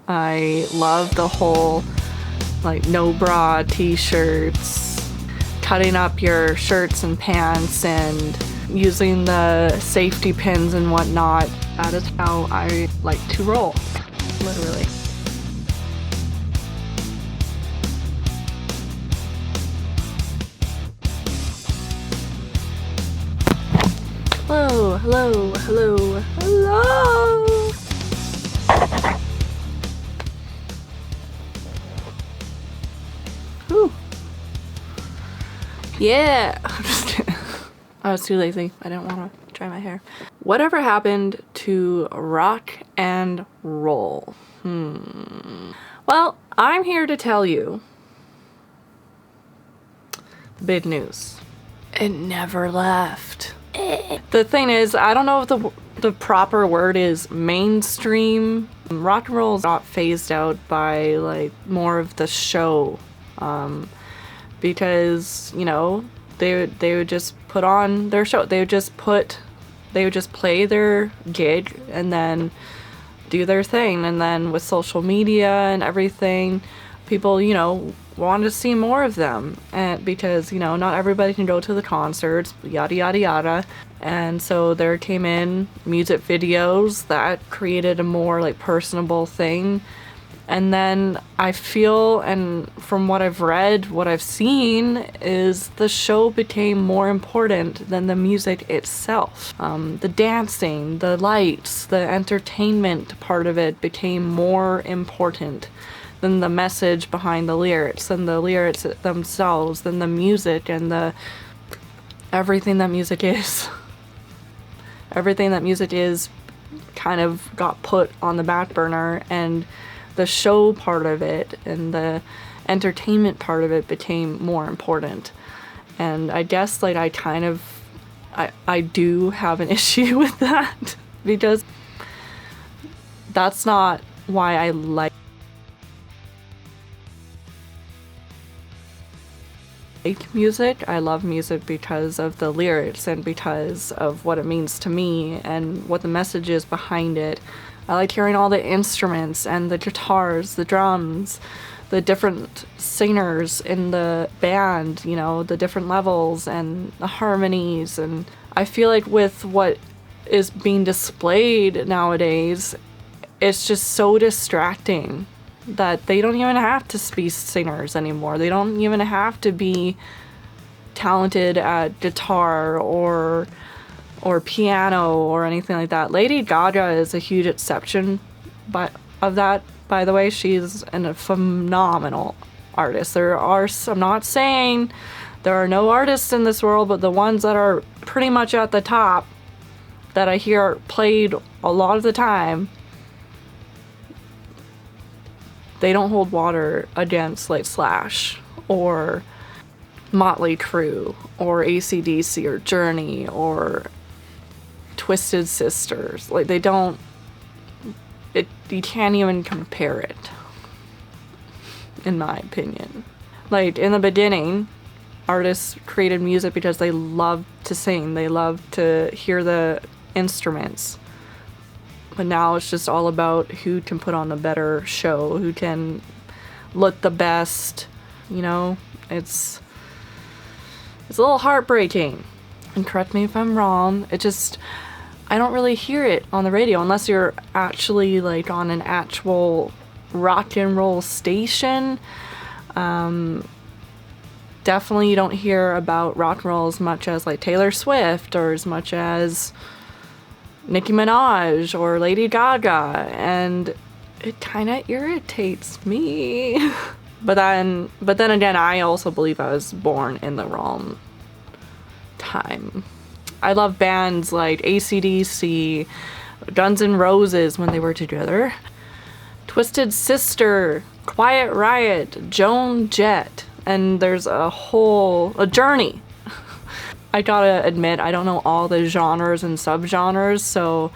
I love the whole like no bra t-shirts, cutting up your shirts and pants and using the safety pins and whatnot. That is how I like to roll, literally. Hello, hello, hello, hello! Whew. Yeah! I'm just kidding. I was too lazy. I didn't want to dry my hair. Whatever happened to rock and roll? Well, I'm here to tell you big news. It never left. The thing is, I don't know if the proper word is mainstream. Rock and roll got phased out by like more of the show, because you know they would just put on their show. They would just play their gig and then do their thing. And then with social media and everything, people, you know, wanted to see more of them, and because, you know, not everybody can go to the concerts, yada yada yada. And so there came in music videos that created a more like personable thing. And then I feel, and from what I've read, what I've seen, is the show became more important than the music itself. The dancing, the lights, the entertainment part of it became more important than the message behind the lyrics, and the lyrics themselves, than the music and the everything that music is. Everything that music is kind of got put on the back burner, and the show part of it and the entertainment part of it became more important. And I guess like I do have an issue with that, because that's not why I like music. I love music because of the lyrics and because of what it means to me and what the message is behind it. I like hearing all the instruments and the guitars, the drums, the different singers in the band, you know, the different levels and the harmonies. And I feel like with what is being displayed nowadays, it's just so distracting that they don't even have to be singers anymore. They don't even have to be talented at guitar or piano or anything like that. Lady Gaga is a huge exception of that, by the way. She's a phenomenal artist. I'm not saying there are no artists in this world, but the ones that are pretty much at the top that I hear played a lot of the time, they don't hold water against like Slash or Motley Crue or AC/DC or Journey or Twisted Sisters. Like they don't, you can't even compare it, in my opinion. Like in the beginning, artists created music because they loved to sing, they loved to hear the instruments. But now it's just all about who can put on a better show, who can look the best, you know? It's a little heartbreaking. And correct me if I'm wrong, I don't really hear it on the radio unless you're actually like on an actual rock and roll station. Definitely you don't hear about rock and roll as much as like Taylor Swift or as much as Nicki Minaj or Lady Gaga, and it kind of irritates me. But then again, I also believe I was born in the wrong time. I love bands like AC/DC, Guns N' Roses when they were together, Twisted Sister, Quiet Riot, Joan Jett, and there's a Journey. I gotta admit, I don't know all the genres and subgenres, so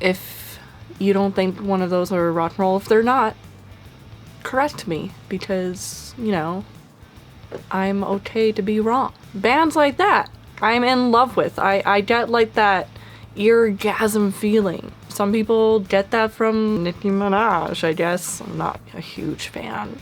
if you don't think one of those are rock and roll, if they're not, correct me, because, you know, I'm okay to be wrong. Bands like that, I'm in love with. I get like that eargasm feeling Some people get that from Nicki Minaj, I guess. I'm not a huge fan.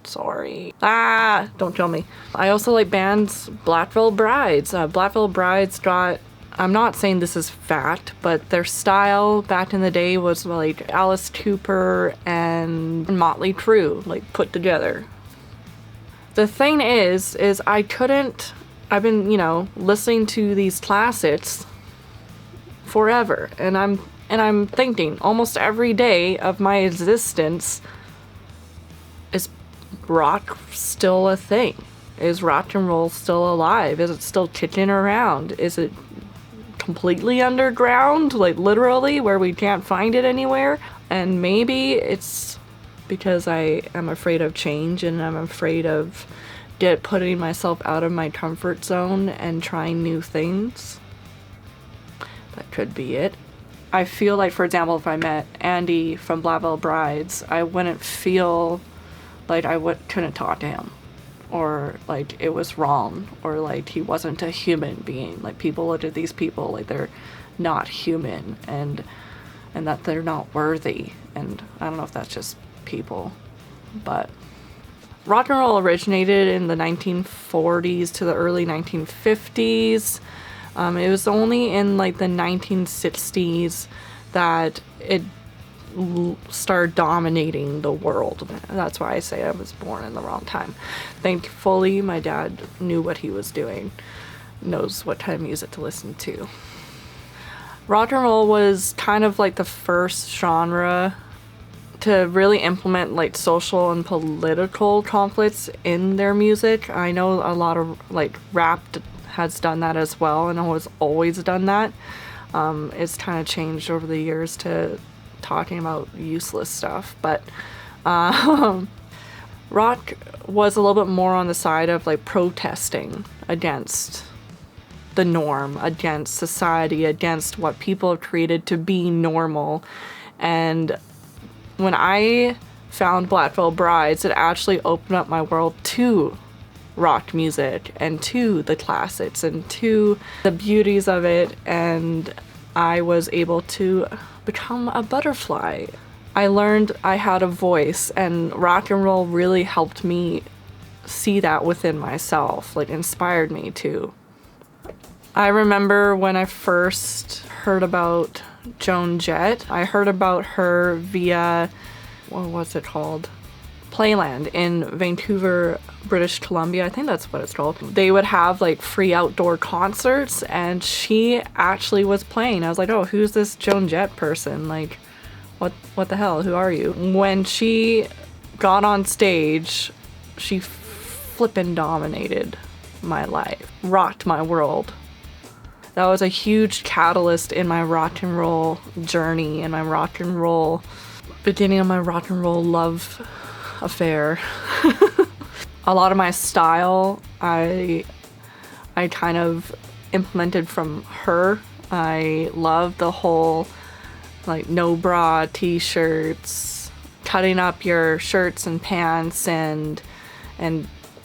Sorry. Don't kill me. I also like bands Black Veil Brides. Black Veil Brides got, I'm not saying this is fact, but their style back in the day was like Alice Cooper and Motley Crue, like put together. The thing is I've been, listening to these classics forever, and I'm thinking almost every day of my existence, is rock still a thing? Is rock and roll still alive? Is it still kicking around? Is it completely underground, like literally, where we can't find it anywhere? And maybe it's because I am afraid of change, and I'm afraid of putting myself out of my comfort zone and trying new things. That could be it. I feel like, for example, if I met Andy from Black Veil Brides, I wouldn't feel like couldn't talk to him, or like it was wrong, or like he wasn't a human being. Like, people look at these people like they're not human, and that they're not worthy. And I don't know if that's just people, but rock and roll originated in the 1940s to the early 1950s. It was only in like the 1960s that it started dominating the world. That's why I say I was born in the wrong time. Thankfully, my dad knew what he was doing, knows what kind of music to listen to. Rock and roll was kind of like the first genre to really implement like social and political conflicts in their music. I know a lot of like rap has done that as well, and has always done that. It's kind of changed over the years to talking about useless stuff, but rock was a little bit more on the side of like protesting against the norm, against society, against what people have created to be normal. And when I found Black Veil Brides, it actually opened up my world to rock music and to the classics and to the beauties of it, and I was able to become a butterfly. I learned I had a voice, and rock and roll really helped me see that within myself, like inspired me to. I remember when I first heard about Joan Jett, I heard about her via, what was it called? Playland in Vancouver, British Columbia. I think that's what it's called. They would have like free outdoor concerts, and she actually was playing. I was like, oh, who's this Joan Jett person? Like, what the hell? Who are you? When she got on stage, she flippin' dominated my life, rocked my world. That was a huge catalyst in my rock and roll journey, and my rock and roll, beginning of my rock and roll love affair. A lot of my style I kind of implemented from her. I love the whole like no bra t-shirts, cutting up your shirts and pants, and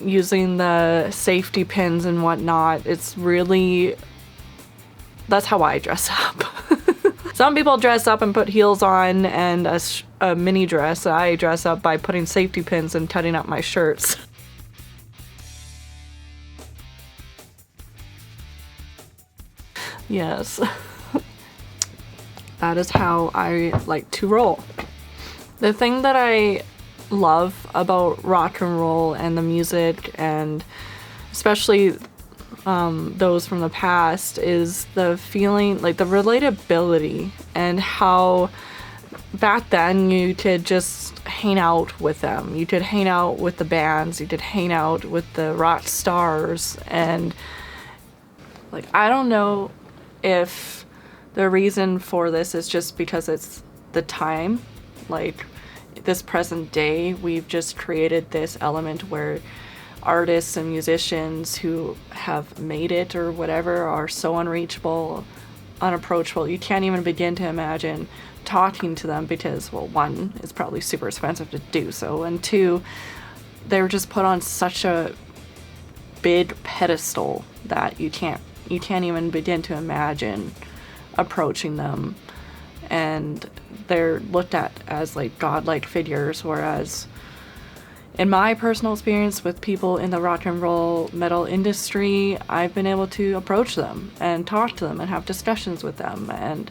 using the safety pins and whatnot. It's really, that's how I dress up. Some people dress up and put heels on and a mini dress. I dress up by putting safety pins and cutting up my shirts. Yes. That is how I like to roll. The thing that I love about rock and roll and the music, and especially those from the past, is the feeling, like the relatability, and how back then you could just hang out with them. You could hang out with the bands, you could hang out with the rock stars, and like, I don't know if the reason for this is just because it's the time. Like, this present day, we've just created this element where artists and musicians who have made it or whatever are so unreachable, unapproachable. You can't even begin to imagine talking to them because, well, one, it's probably super expensive to do so, and two, they were just put on such a big pedestal that you can't even begin to imagine approaching them and they're looked at as like godlike figures, whereas in my personal experience with people in the rock and roll metal industry, I've been able to approach them and talk to them and have discussions with them and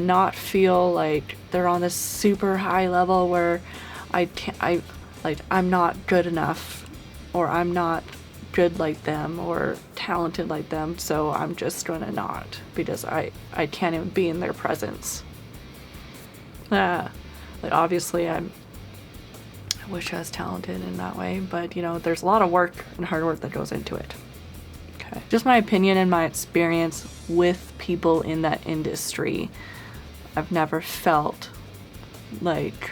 not feel like they're on this super high level where I'm not good enough, or I'm not good like them or talented like them, so I'm just gonna not, because I can't even be in their presence. Like obviously I wish I was talented in that way, but you know, there's a lot of work and hard work that goes into it. Okay. Just my opinion and my experience with people in that industry. I've never felt like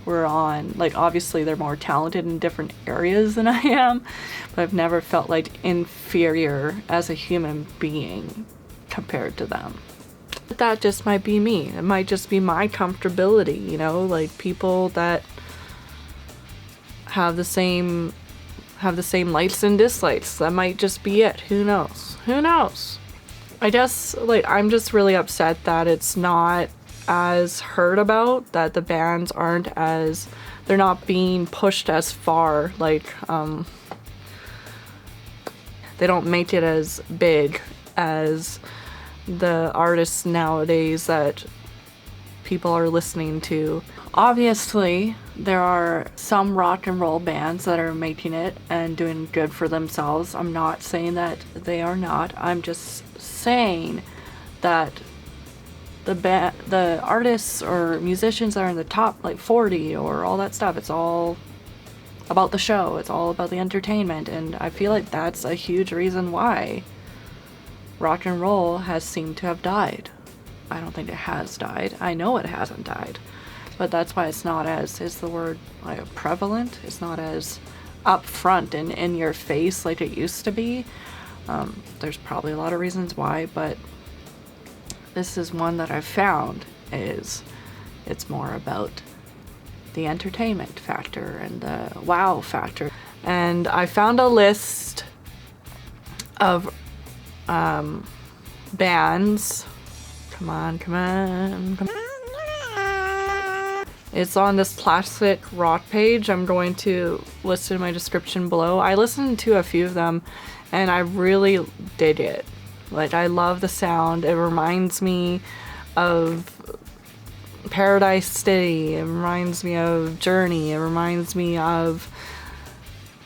we're on, like obviously they're more talented in different areas than I am, but I've never felt like inferior as a human being compared to them. But that just might be me. It might just be my comfortability, you know, like people that have the same likes and dislikes. That might just be it. Who knows? Who knows? I guess like I'm just really upset that it's not as heard about, that the bands they're not being pushed as far, like they don't make it as big as the artists nowadays that people are listening to. Obviously, there are some rock and roll bands that are making it and doing good for themselves. I'm not saying that they are not. I'm just saying that the artists or musicians that are in the top like 40 or all that stuff, it's all about the show. It's all about the entertainment. And I feel like that's a huge reason why rock and roll has seemed to have died. I don't think it has died. I know it hasn't died. But that's why it's not as, is the word like prevalent? It's not as upfront and in your face like it used to be. There's probably a lot of reasons why, but this is one that I've found is it's more about the entertainment factor and the wow factor. And I found a list of bands. Come on. It's on this classic rock page. I'm going to list it in my description below. I listened to a few of them and I really did it. Like, I love the sound. It reminds me of Paradise City. It reminds me of Journey. It reminds me of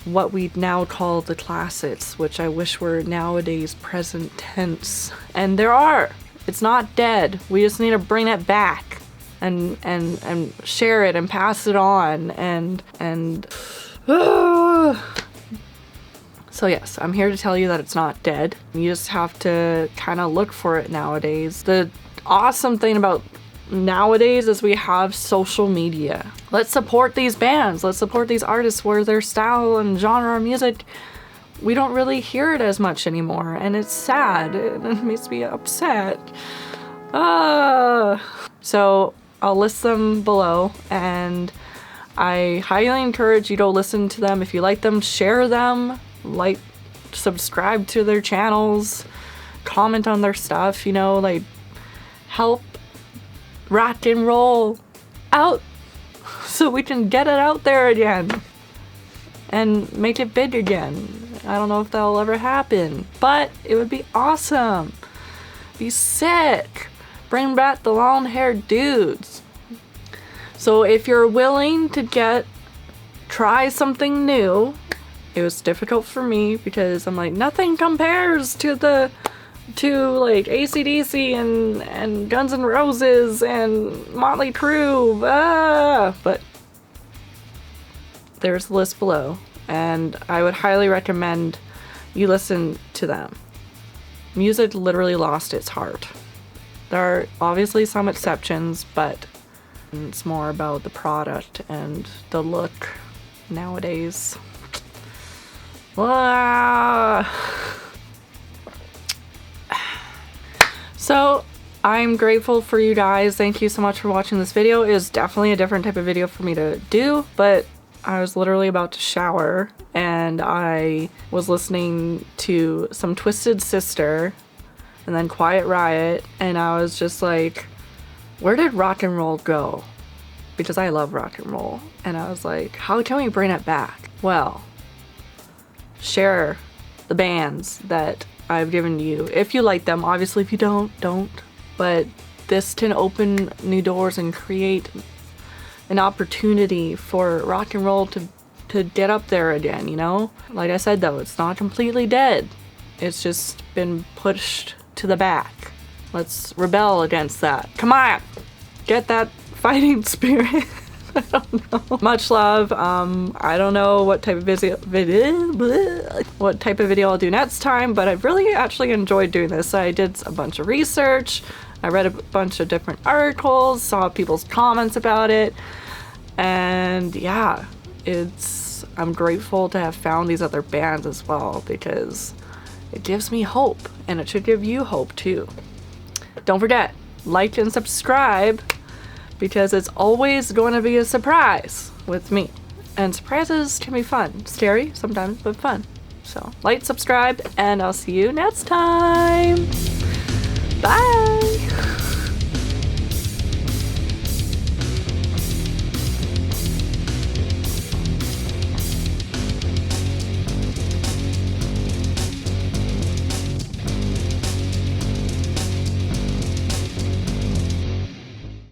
what we now call the classics, which I wish were nowadays present tense. And there are. It's not dead. We just need to bring it back and share it and pass it on and So yes, I'm here to tell you that it's not dead. You just have to kind of look for it nowadays. The awesome thing about nowadays is we have social media. Let's support these bands. Let's support these artists where their style and genre of music, we don't really hear it as much anymore. And it's sad. It makes me upset. So I'll list them below, and I highly encourage you to listen to them. If you like them, share them. Like, subscribe to their channels, comment on their stuff, you know, like, help rock and roll out so we can get it out there again and make it big again. I don't know if that'll ever happen, but it would be awesome. Be sick. Bring back the long-haired dudes. So if you're willing to try something new, it was difficult for me because I'm like, nothing compares to like AC/DC and Guns N' Roses and Motley Crue. But there's the list below, and I would highly recommend you listen to them. Music literally lost its heart. There are obviously some exceptions, but it's more about the product and the look nowadays. So I'm grateful for you guys. Thank you so much for watching this video. It was definitely a different type of video for me to do, but I was literally about to shower and I was listening to some Twisted Sister and then Quiet Riot, and I was just like, where did rock and roll go? Because I love rock and roll. And I was like, how can we bring it back? Well, share the bands that I've given you. If you like them, obviously if you don't. But this can open new doors and create an opportunity for rock and roll to get up there again, you know? Like I said though, it's not completely dead. It's just been pushed to the back. Let's rebel against that. Come on! Get that fighting spirit. I don't know. Much love. I don't know what type of video I'll do next time, but I've really actually enjoyed doing this. I did a bunch of research. I read a bunch of different articles, saw people's comments about it, and yeah, I'm grateful to have found these other bands as well, because it gives me hope, and it should give you hope too. Don't forget, like and subscribe, because it's always going to be a surprise with me. And surprises can be fun. Scary sometimes, but fun. So, like, subscribe, and I'll see you next time. Bye!